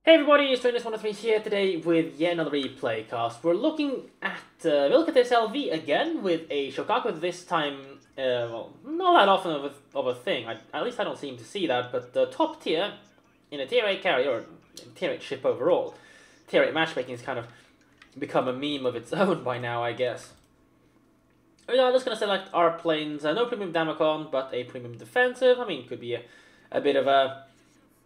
Hey everybody, it's Trainers103 here today with yet another replay cast. We're looking at this LV again with a Shoukaku this time, well, not that often of a thing. At least I don't seem to see that, but top tier in a tier 8 carrier, or tier 8 ship overall. Tier 8 matchmaking has kind of become a meme of its own by now, I guess. I'm just going to select our planes, no premium Damacon, but a premium defensive. I mean, it could be a bit of a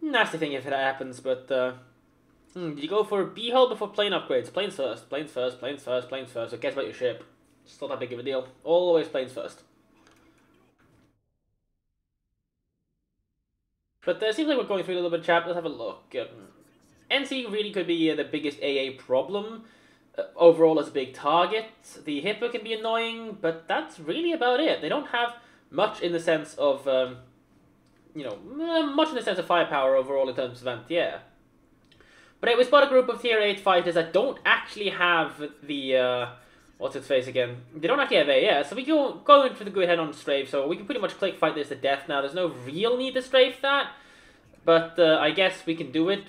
nasty thing if it happens, but do you go for B-hull before plane upgrades? Planes first, planes first, planes first, planes first. Who cares about your ship? It's not that big of a deal. Always planes first. But it seems like we're going through a little bit of chat. Let's have a look. NC really could be the biggest AA problem. Overall as a big target. The Hippo can be annoying, but that's really about it. They don't have much in the sense of, much in the sense of firepower overall in terms of anti-air. But anyway, we spot a group of tier 8 fighters that don't actually have the, what's its face again? They don't actually have AS, so we go in for the good head on strafe, so we can pretty much click fight this to death now. There's no real need to strafe that, but I guess we can do it.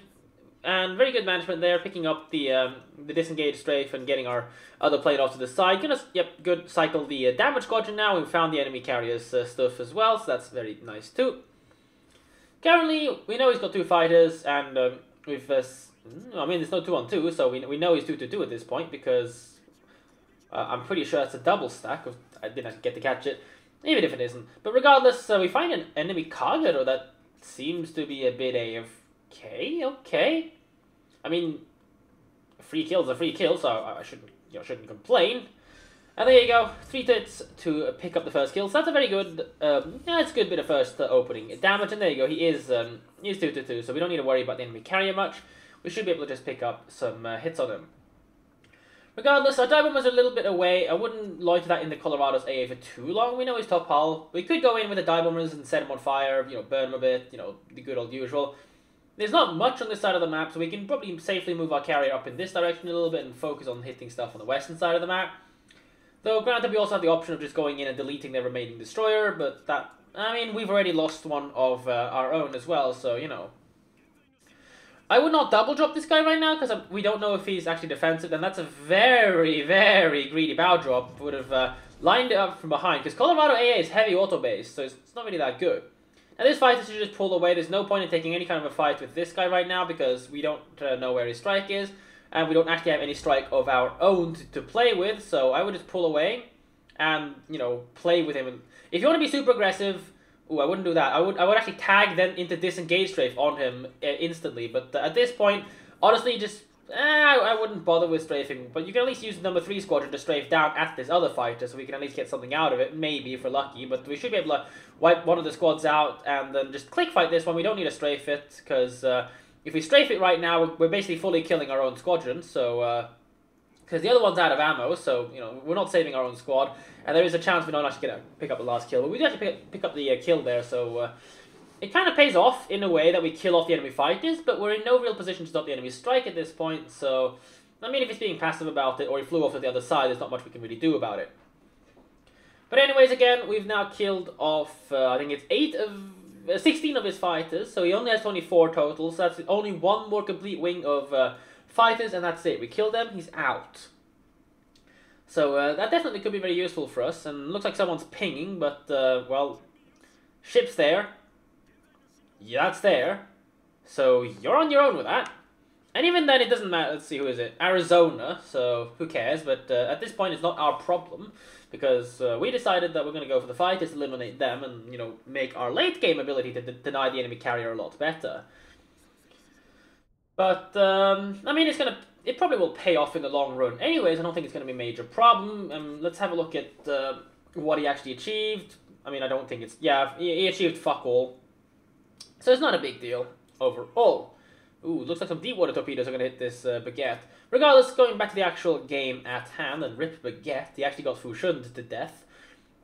And very good management there, picking up the disengaged strafe and getting our other plane off to the side. Gonna, good cycle the damage squadron now. We've found the enemy carrier's stuff as well, so that's very nice too. Currently, we know he's got two fighters, and we've... I mean, there's no 2-on-2, so we know he's 2-2-2 at this point, because I'm pretty sure it's a double stack. I didn't get to catch it, even if it isn't. But regardless, we find an enemy cargo that seems to be a bit AFK. Okay. I mean, a free kill's a free kill, so I shouldn't complain. And there you go, 3 hits to pick up the first kill. So that's a very good, it's a good bit of first opening damage. And there you go, he is 2-2-2, so we don't need to worry about the enemy carrier much. We should be able to just pick up some hits on him. Regardless, our dive bombers are a little bit away. I wouldn't loiter that in the Colorado's AA for too long. We know he's top hull. We could go in with the dive bombers and set him on fire, burn him a bit, the good old usual. There's not much on this side of the map, so we can probably safely move our carrier up in this direction a little bit and focus on hitting stuff on the western side of the map. Though, granted, we also have the option of just going in and deleting their remaining destroyer, but that... I mean, we've already lost one of our own as well, so, I would not double drop this guy right now, because we don't know if he's actually defensive, and that's a very, very greedy bow drop. Would have lined it up from behind, because Colorado AA is heavy auto-based, so it's not really that good. Now this fighter should just pull away. There's no point in taking any kind of a fight with this guy right now, because we don't know where his strike is, and we don't actually have any strike of our own to play with, so I would just pull away and, play with him. If you want to be super aggressive... Ooh, I wouldn't do that. I would actually tag then into disengage strafe on him instantly. But at this point, honestly, just I wouldn't bother with strafing. But you can at least use the number 3 squadron to strafe down at this other fighter, so we can at least get something out of it. Maybe if we're lucky, but we should be able to wipe one of the squads out and then just click fight this one. We don't need to strafe it because if we strafe it right now, we're basically fully killing our own squadron. So. Because the other one's out of ammo, so, we're not saving our own squad. And there is a chance we're not actually going to pick up the last kill. But we do actually pick up the kill there, so... it kind of pays off in a way that we kill off the enemy fighters, but we're in no real position to stop the enemy strike at this point, so... I mean, if he's being passive about it, or he flew off to the other side, there's not much we can really do about it. But anyways, again, we've now killed off, I think it's 16 of his fighters, so he only has 24 total, so that's only one more complete wing of... fighters, and that's it. We kill them, he's out. So that definitely could be very useful for us, and looks like someone's pinging, but, well, ship's there. Yeah, that's there. So you're on your own with that. And even then, it doesn't matter. Let's see, who is it? Arizona, so who cares? But at this point, it's not our problem, because we decided that we're going to go for the fighters, eliminate them, and, make our late game ability to deny the enemy carrier a lot better. But, I mean, it probably will pay off in the long run. Anyways, I don't think it's going to be a major problem. Let's have a look at what he actually achieved. I mean, I don't think it's... Yeah, he achieved fuck all. So it's not a big deal overall. Ooh, looks like some deep water torpedoes are going to hit this Baguette. Regardless, going back to the actual game at hand, and rip Baguette, he actually got Fushund to death.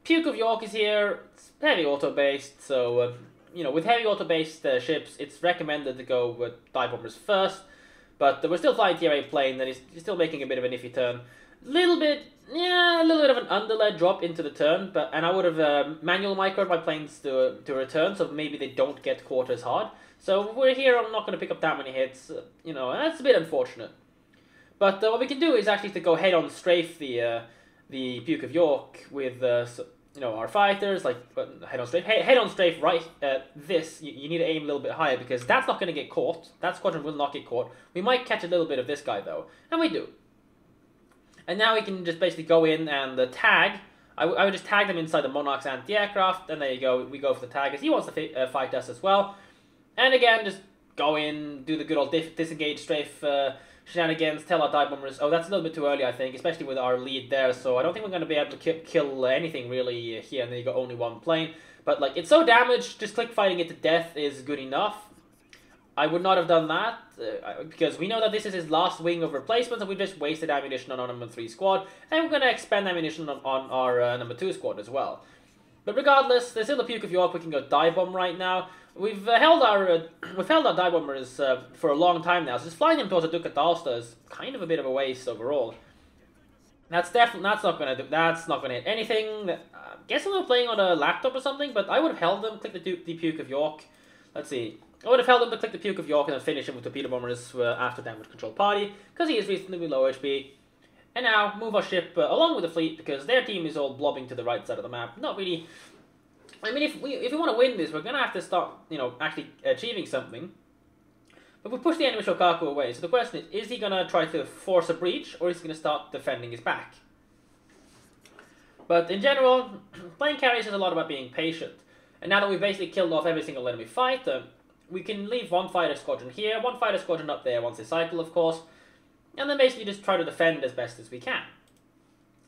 Puke of York is here. It's heavy auto-based, so... with heavy auto-based ships, it's recommended to go with dive bombers first, but we're still flying tier 8 plane, and he's still making a bit of an iffy turn. A little bit of an underlead drop into the turn, and I would have manual microed my planes to return, so maybe they don't get caught as hard. So we're here, I'm not going to pick up that many hits, you know, and that's a bit unfortunate. But what we can do is actually to go head on strafe the Duke of York with you know, our fighters, like head on strafe right this. You need to aim a little bit higher because that's not going to get caught. That squadron will not get caught. We might catch a little bit of this guy though, and we do. And now we can just basically go in and tag. I would just tag them inside the Monarch's anti-aircraft, and there you go. We go for the tag as he wants to fight us as well. And again, just go in, do the good old disengage strafe shenanigans, tell our dive bombers, oh, that's a little bit too early, I think, especially with our lead there, so I don't think we're going to be able to kill anything really here, and then you got only one plane. But, like, it's so damaged, just click fighting it to death is good enough. I would not have done that, because we know that this is his last wing of replacements, and we've just wasted ammunition on our number 3 squad, and we're going to expend ammunition on our number 2 squad as well. But regardless, there's still the Duke of York. We can go dive bomb right now. We've held our dive bombers for a long time now. So just flying them towards the Duke of Dalsta is kind of a bit of a waste overall. That's not gonna hit anything. I'm guessing we're playing on a laptop or something. But I would have held them. Click the Duke of York. Let's see. I would have held them to click the Duke of York and then finish him with torpedo bombers after damage control party because he is reasonably low HP. And now move our ship along with the fleet because their team is all blobbing to the right side of the map. Not really. I mean, if we want to win this, we're going to have to start, you know, actually achieving something. But we push the enemy Shoukaku away. So the question is he going to try to force a breach, or is he going to start defending his back? But in general, playing carries is a lot about being patient. And now that we've basically killed off every single enemy fighter, we can leave one fighter squadron here, one fighter squadron up there once they cycle, of course. And then basically just try to defend as best as we can.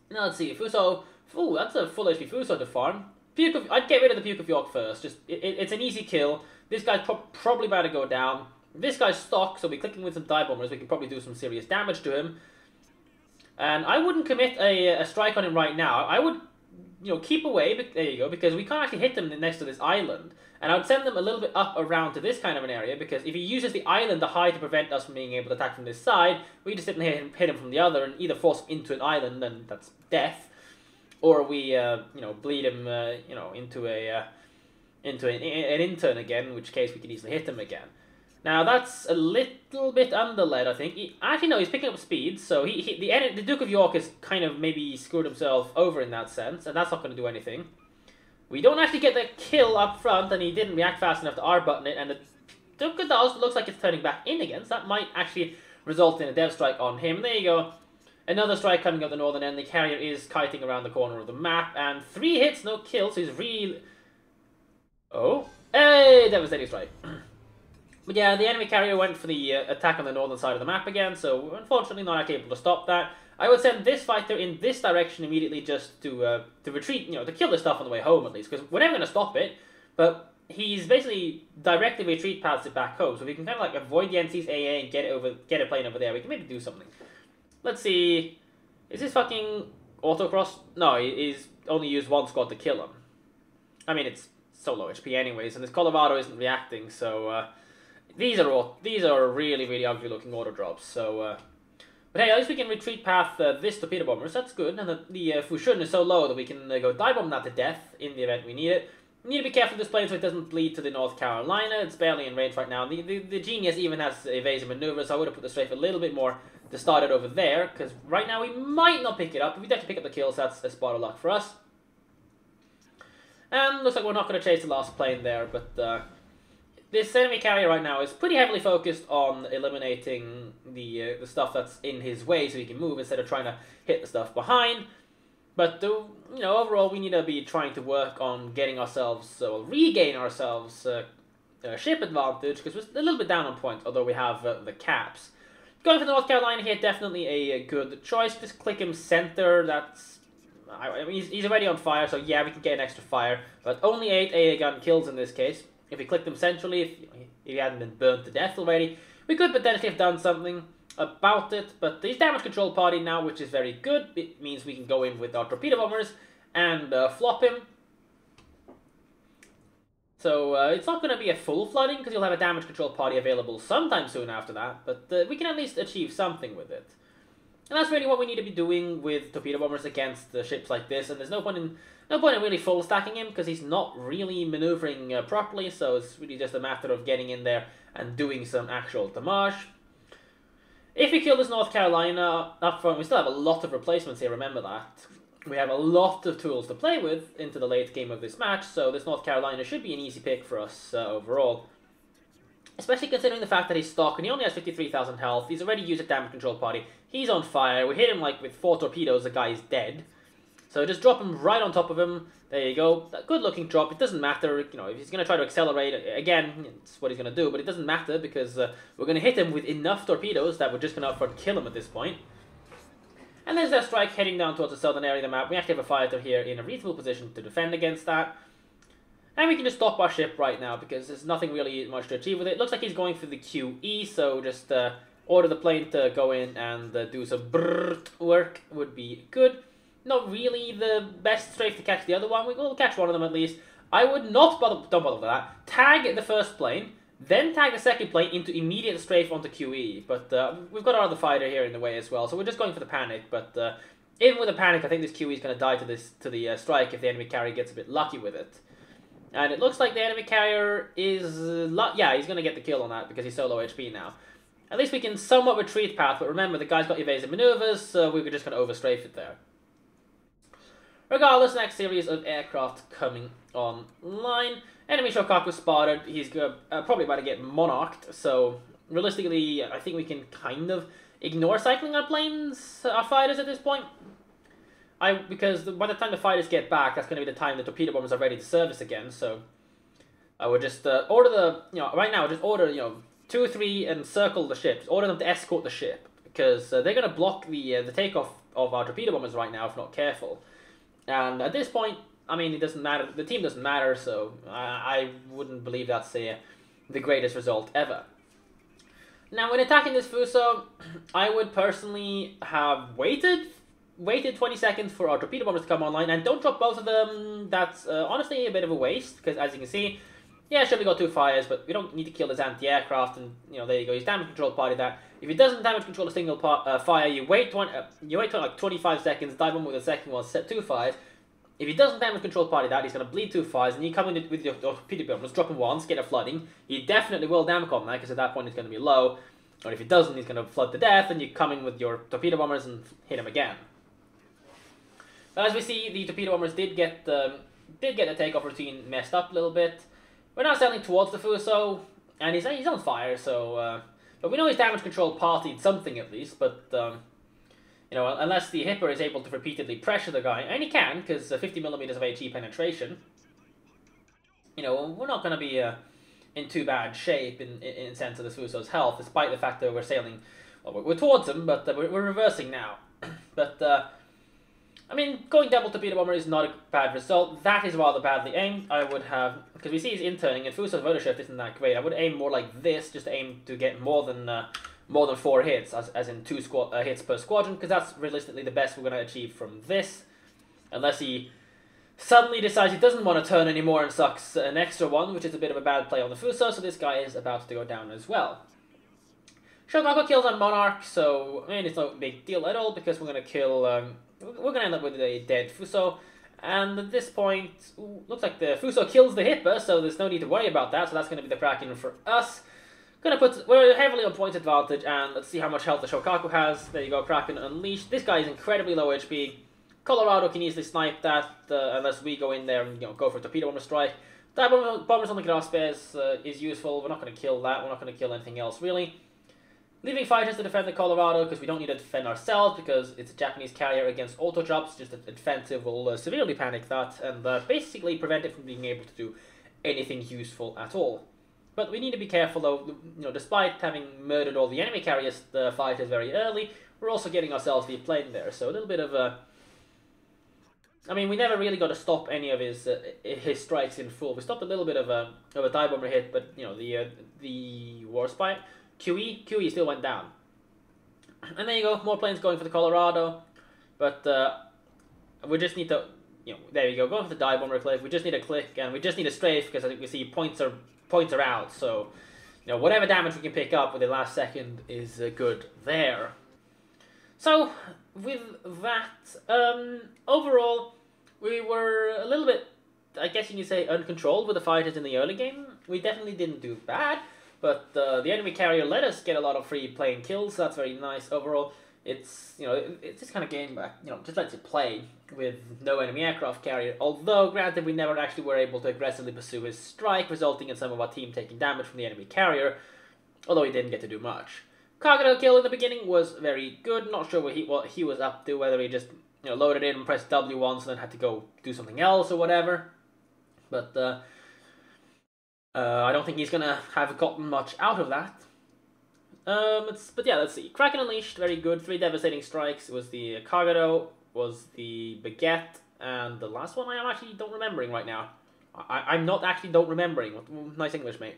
Now let's see, Fuso. Ooh, that's a full HP Fuso to farm. I'd get rid of the Duke of York first. Just it's an easy kill. This guy's probably about to go down. This guy's stock, so we're clicking with some dive bombers. We can probably do some serious damage to him. And I wouldn't commit a strike on him right now. I would, you know, keep away. But there you go, because we can't actually hit them next to this island. And I would send them a little bit up around to this kind of an area, because if he uses the island to hide to prevent us from being able to attack from this side, we just sit and hit him from the other and either force him into an island, and that's death. Or we, you know, bleed him, you know, into an intern again, in which case we can easily hit him again. Now that's a little bit underled, I think. Actually, no, he's picking up speed, so the Duke of York has kind of maybe screwed himself over in that sense, and that's not going to do anything. We don't actually get the kill up front, and he didn't react fast enough to R-button it, and the Duke of Dalsta looks like it's turning back in again, so that might actually result in a dev strike on him. There you go. Another strike coming up the northern end. The carrier is kiting around the corner of the map. And 3 hits, no kills. He's real... Oh. Hey! Devastating strike. But yeah, the enemy carrier went for the attack on the northern side of the map again. So we're unfortunately not actually able to stop that. I would send this fighter in this direction immediately just to retreat, you know, to kill the stuff on the way home at least. Because we're never going to stop it. But he's basically directly retreat paths it back home. So we can kind of like avoid the NC's AA and get a plane over there. We can maybe do something. Let's see. Is this fucking autocross? No, he's only used 1 squad to kill him. I mean, it's so low HP anyways, and this Colorado isn't reacting, so these are really, really ugly looking auto drops. So, but hey, at least we can retreat past this torpedo bombers. That's good, and the Fushun is so low that we can go dive bomb that to death in the event we need it. We need to be careful with this plane so it doesn't bleed to the North Carolina. It's barely in range right now. The Genius even has evasive maneuvers, so I would have put the strafe a little bit more to start it over there, because right now we might not pick it up, but we'd have to pick up the kills. That's a spot of luck for us. And looks like we're not going to chase the last plane there, but this enemy carrier right now is pretty heavily focused on eliminating the stuff that's in his way so he can move instead of trying to hit the stuff behind. But you know, overall we need to be trying to work on getting ourselves, regain ourselves ship advantage, because we're a little bit down on points, although we have the caps. Going for the North Carolina here, definitely a good choice. Just click him center. That's, I mean, he's already on fire, so yeah, we can get an extra fire. But only 8 AA gun kills in this case. If we clicked him centrally, if he hadn't been burnt to death already, we could potentially have done something about it. But he's damage control party now, which is very good. It means we can go in with our torpedo bombers and flop him. So it's not going to be a full flooding, because you'll have a damage control party available sometime soon after that, but we can at least achieve something with it. And that's really what we need to be doing with torpedo bombers against ships like this. And there's no point in really full stacking him because he's not really maneuvering properly. So it's really just a matter of getting in there and doing some actual damage. If we kill this North Carolina up front, we still have a lot of replacements here. Remember that. We have a lot of tools to play with into the late game of this match. So this North Carolina should be an easy pick for us overall. Especially considering the fact that he's stock and he only has 53,000 health. He's already used a damage control party. He's on fire. We hit him like with 4 torpedoes. The guy is dead. So just drop him right on top of him. There you go. Good looking drop. It doesn't matter. You know, if he's going to try to accelerate, again, it's what he's going to do. But it doesn't matter because we're going to hit him with enough torpedoes that we're just going to upfront kill him at this point. And there's their strike heading down towards the southern area of the map. We actually have a fighter here in a reasonable position to defend against that. And we can just stop our ship right now because there's nothing really much to achieve with it. Looks like he's going for the QE, so just order the plane to go in and do some work would be good. Not really the best strafe to catch the other one. We will catch one of them at least. I would not don't bother with that. Tag the first plane, then tag the second plane into immediate strafe onto QE. But we've got our other fighter here in the way as well, so we're just going for the panic. But even with the panic, I think this QE is going to die to the strike if the enemy carrier gets a bit lucky with it. And it looks like the enemy carrier is... yeah, he's going to get the kill on that because he's so low HP now. At least we can somewhat retreat path, but remember, the guy's got evasive maneuvers, so we were just going to overstrafe it there. Regardless, next series of aircraft coming online. Enemy Shoukaku spotted. He's probably about to get monarched, so realistically, I think we can kind of ignore cycling our planes, our fighters at this point. Because by the time the fighters get back, that's going to be the time the torpedo bombers are ready to service again. So I would just order the, right now, just order, 2, 3 and circle the ships. Order them to escort the ship because they're going to block the takeoff of our torpedo bombers right now if not careful. And at this point, I mean, it doesn't matter. The team doesn't matter, so I wouldn't believe that's the greatest result ever. Now, when attacking this Fuso, I would personally have waited 20 seconds for our torpedo bombers to come online, and don't drop both of them. That's honestly a bit of a waste, because as you can see, yeah, sure, we got 2 fires, but we don't need to kill this anti-aircraft, and, there you go, he's damage control party that. If it doesn't damage control a single fire, you wait like 25 seconds, dive on with the second one, set 2 fires. If he doesn't damage control party that, he's going to bleed 2 fires, and you come in with your torpedo bombers, drop him once, get a flooding. He definitely will damage on that, because at that point he's going to be low, or if he doesn't, he's going to flood to death, and you come in with your torpedo bombers and hit him again. As we see, the torpedo bombers did get the takeoff routine messed up a little bit. We're now sailing towards the Fuso, and he's on fire. So, but we know his damage control partied something at least. But unless the Hipper is able to repeatedly pressure the guy, and he can, because 50 millimeters of HE penetration, we're not going to be in too bad shape in sense of the Fuso's health, despite the fact that we're sailing. Well, we're towards him, but we're reversing now. But I mean, going double torpedo bomber is not a bad result. That is rather badly aimed. I would have, because we see he's interning, and Fuso's rotor shift isn't that great. I would aim more like this, just aim to get more than 4 hits, as in 2 hits per squadron, because that's realistically the best we're going to achieve from this. Unless he suddenly decides he doesn't want to turn anymore and sucks an extra one, which is a bit of a bad play on the Fuso, so this guy is about to go down as well. Shoukaku kills on Monarch, so I mean it's no big deal at all because we're gonna kill. We're gonna end up with a dead Fuso, and at this point, looks like the Fuso kills the Hipper, so there's no need to worry about that. So that's gonna be the Kraken for us. We're heavily on point advantage, and let's see how much health the Shoukaku has. There you go, Kraken unleashed. This guy is incredibly low HP. Colorado can easily snipe that unless we go in there and go for a torpedo bomber strike. Dive bombers on the grass spares is useful. We're not gonna kill that. We're not gonna kill anything else really. Leaving fighters to defend the Colorado because we don't need to defend ourselves because it's a Japanese carrier against auto drops. Just a defensive will severely panic that and basically prevent it from being able to do anything useful at all. But we need to be careful though. Despite having murdered all the enemy carriers, the fighters very early, we're also getting ourselves the plane there. So a little bit of a. I mean, we never really got to stop any of his strikes in full. We stopped a little bit of a dive bomber hit, but the war spy. QE still went down. And there you go, more planes going for the Colorado. But we just need to, there you go, going for the dive bomber click. We just need a click and we just need a strafe because I think we see points are out. So, whatever damage we can pick up with the last second is good there. So, with that, overall, we were a little bit, I guess you could say, uncontrolled with the fighters in the early game. We definitely didn't do bad, but the enemy carrier let us get a lot of free playing kills, so that's very nice overall. It's, it's this kind of game that, just lets you play with no enemy aircraft carrier, although, granted, we never actually were able to aggressively pursue his strike, resulting in some of our team taking damage from the enemy carrier, although he didn't get to do much. Kagero kill in the beginning was very good. Not sure what he was up to, whether he just loaded in and pressed W once and then had to go do something else or whatever. But I don't think he's gonna have gotten much out of that. But yeah, let's see. Kraken Unleashed, very good. 3 devastating strikes. It was the Kagero, was the Baguette, and the last one I am actually don't remembering right now. I'm not actually don't remembering. Nice English, mate.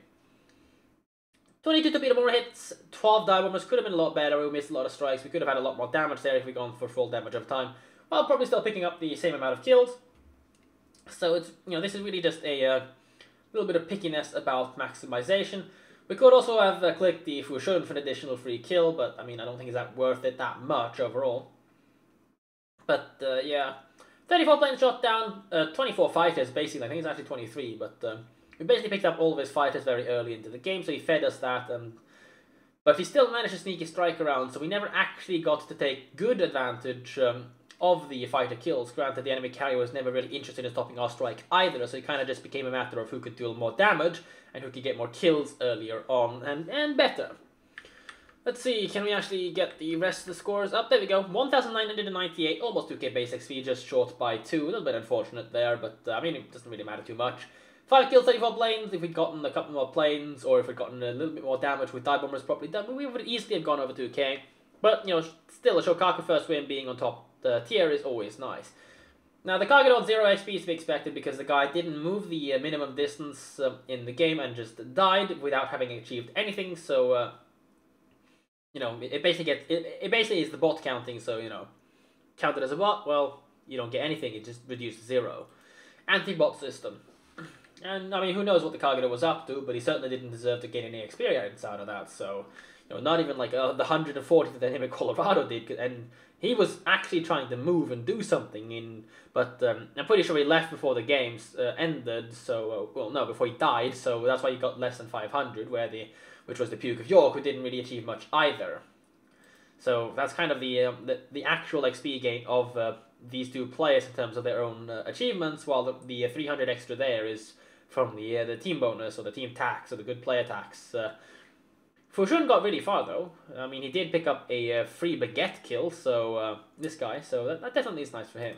22 torpedo bomber hits, 12 dive bombers, could have been a lot better, we missed a lot of strikes, we could have had a lot more damage there if we'd gone for full damage over time, while probably still picking up the same amount of kills. So it's, this is really just a little bit of pickiness about maximization. We could also have clicked the Fushun for an additional free kill, but I mean, I don't think it's that worth it that much overall. But yeah, 34 planes shot down, 24 fighters basically, I think it's actually 23, but we basically picked up all of his fighters very early into the game, so he fed us that, but he still managed to sneak his strike around, so we never actually got to take good advantage of the fighter kills. Granted, the enemy carrier was never really interested in stopping our strike either, so it kind of just became a matter of who could deal more damage, and who could get more kills earlier on, and better. Let's see, can we actually get the rest of the scores up? There we go, 1,998, almost 2k base XP, just short by 2, a little bit unfortunate there, but I mean, it doesn't really matter too much. 5 kills, 34 planes. If we'd gotten a couple more planes, or if we'd gotten a little bit more damage with dive bombers properly done, we would easily have gone over 2k. But, still a Shoukaku first win being on top the tier is always nice. Now, the Kagero on 0 XP is to be expected because the guy didn't move the minimum distance in the game and just died without having achieved anything, so, it basically is the bot counting, so, counted as a bot, well, you don't get anything, it just reduces 0. Anti-bot system. And, I mean, who knows what the Kagero was up to, but he certainly didn't deserve to gain any experience out of that, so, not even like the 140 that him in Colorado did, and he was actually trying to move and do something, but I'm pretty sure he left before the games ended, so, well, no, before he died, so that's why he got less than 500, which was the Puke of York, who didn't really achieve much either. So, that's kind of the actual XP gain of these two players in terms of their own achievements, while the 300 extra there is from the team bonus, or the team tax, or the good player tax. Fushun got really far though. I mean, he did pick up a free Baguette kill, so this guy, so that definitely is nice for him.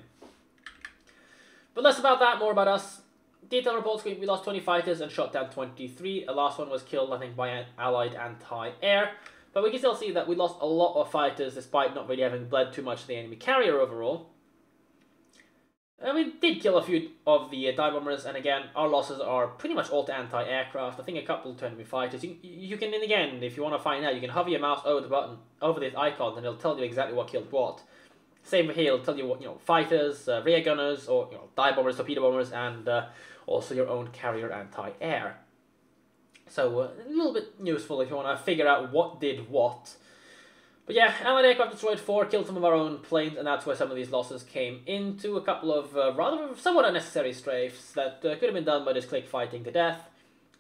But less about that, more about us. Detail report screen, we lost 20 fighters and shot down 23. The last one was killed, I think, by an allied anti-air. But we can still see that we lost a lot of fighters despite not really having bled too much to the enemy carrier overall. We did kill a few of the dive bombers, and again, our losses are pretty much all to anti-aircraft. I think a couple to enemy fighters. You can, and again, if you want to find out, you can hover your mouse over the button, over this icon, and it'll tell you exactly what killed what. Same for here, it'll tell you what, fighters, rear gunners, or, dive bombers, torpedo bombers, and also your own carrier anti-air. So, a little bit useful if you want to figure out what did what. But yeah, Allied aircraft destroyed 4, killed some of our own planes, and that's where some of these losses came into. A couple of rather somewhat unnecessary strafes that could have been done by just click fighting to death.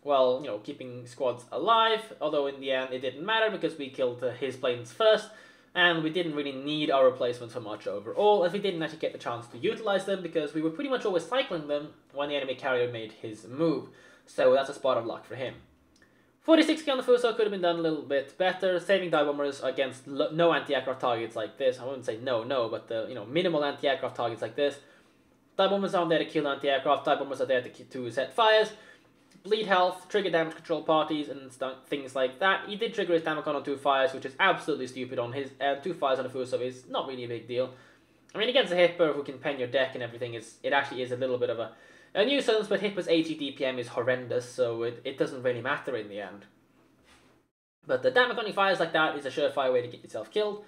Well, keeping squads alive, although in the end it didn't matter because we killed his planes first, and we didn't really need our replacements so much overall, as we didn't actually get the chance to utilize them because we were pretty much always cycling them when the enemy carrier made his move. So that's a spot of luck for him. 46k on the Fuso could have been done a little bit better, saving dive bombers against no anti-aircraft targets like this. I wouldn't say no, but minimal anti-aircraft targets like this. Dive bombers aren't there to kill anti-aircraft, dive bombers are there to set fires, bleed health, trigger damage control parties, and things like that. He did trigger his Damacon on 2 fires, which is absolutely stupid on his, 2 fires on the Fuso is not really a big deal. I mean, against a Hipper who can pen your deck and everything, it actually is a little bit of a nuisance, but Hipper's 80 DPM is horrendous, so it doesn't really matter in the end. But the Damacon fires like that is a surefire way to get yourself killed.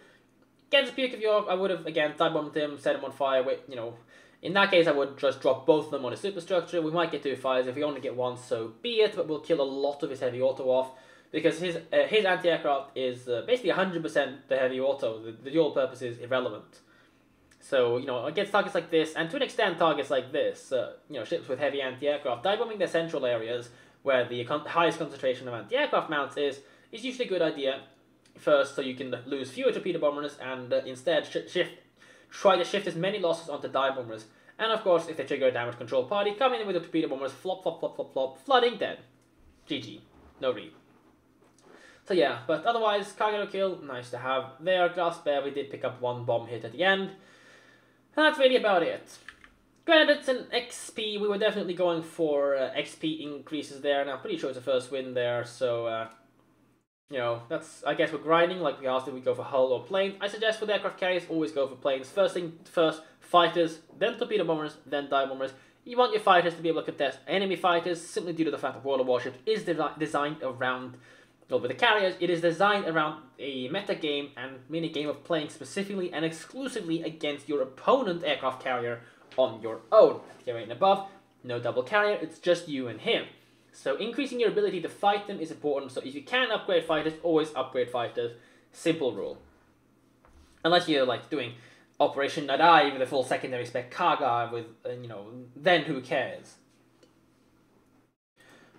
Against the Puke of York, I would have, again, dive bombed him, set him on fire with, in that case I would just drop both of them on his superstructure. We might get 2 fires, if we only get 1, so be it, but we'll kill a lot of his heavy auto off. because his anti-aircraft is basically 100% the heavy auto. The dual purpose is irrelevant. So, you know, against targets like this, and to an extent targets like this, you know, ships with heavy anti-aircraft, dive bombing their central areas where the highest concentration of anti-aircraft mounts is usually a good idea. First, so you can lose fewer torpedo bombers and instead try to shift as many losses onto dive bombers. And of course, if they trigger a damage control party, come in with the torpedo bombers, flop, flop, flop, flop, flop, flooding, dead. GG. No read. So yeah, but otherwise, cargo kill, nice to have there. Glass Bear, we did pick up one bomb hit at the end. And that's really about it. Credits and XP, we were definitely going for XP increases there, and I'm pretty sure it's the first win there, so, you know, that's, I guess we're grinding, like we asked if we go for hull or plane. I suggest for the aircraft carriers, always go for planes. First, fighters, then torpedo bombers, then dive bombers. You want your fighters to be able to contest enemy fighters, simply due to the fact that World of Warships is designed around, well, with the carriers, it is designed around a meta game and mini game of playing specifically and exclusively against your opponent aircraft carrier on your own. Tier 8 and above, no double carrier, it's just you and him. So increasing your ability to fight them is important, so if you can upgrade fighters, always upgrade fighters. Simple rule. Unless you're like doing Operation Nadai with a full secondary spec Kaga with, you know, then who cares?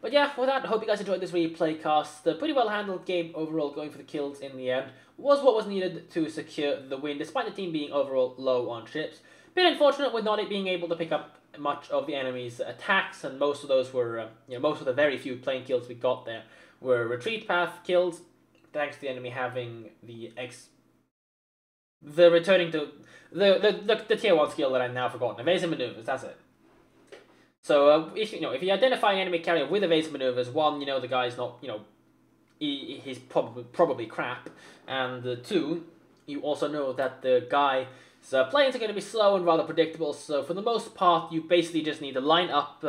But yeah, with that, I hope you guys enjoyed this replay cast. A pretty well handled game overall, going for the kills in the end. Was what was needed to secure the win, despite the team being overall low on ships. Bit unfortunate with not being able to pick up much of the enemy's attacks, and most of those were, you know, most of the very few plane kills we got there were retreat path kills, thanks to the enemy having the returning to the tier 1 skill that I've now forgotten, evasive maneuvers, that's it. So if you identify an enemy carrier with evasive maneuvers, one, you know the guy's not, you know, he's probably crap, and two, you also know that the guy's planes are going to be slow and rather predictable. So for the most part, you basically just need to line up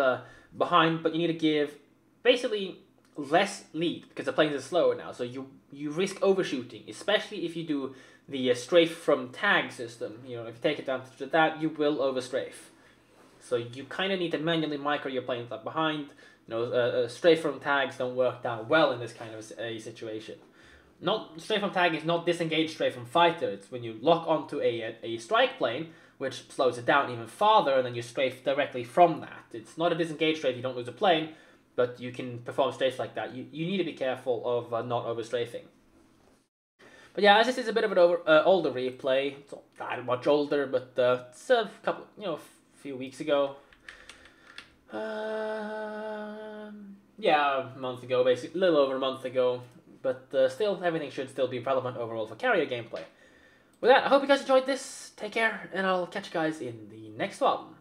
behind, but you need to give basically less lead because the planes are slower now. So you risk overshooting, especially if you do the strafe from tag system. You know, if you take advantage of that, you will overstrafe. So you kind of need to manually micro your planes up behind. You know, strafe from tags don't work that well in this kind of a situation. Not strafe from tag is not disengaged strafe from fighter. It's when you lock onto a strike plane, which slows it down even farther, and then you strafe directly from that. It's not a disengaged strafe. You don't lose a plane, but you can perform strafes like that. You need to be careful of not overstrafing. But yeah, as this is a bit of an older replay, it's not that much older, but it's a couple, you know, few weeks ago. Yeah, a month ago, basically, a little over a month ago. But still, everything should still be relevant overall for carrier gameplay. With that, I hope you guys enjoyed this. Take care, and I'll catch you guys in the next one.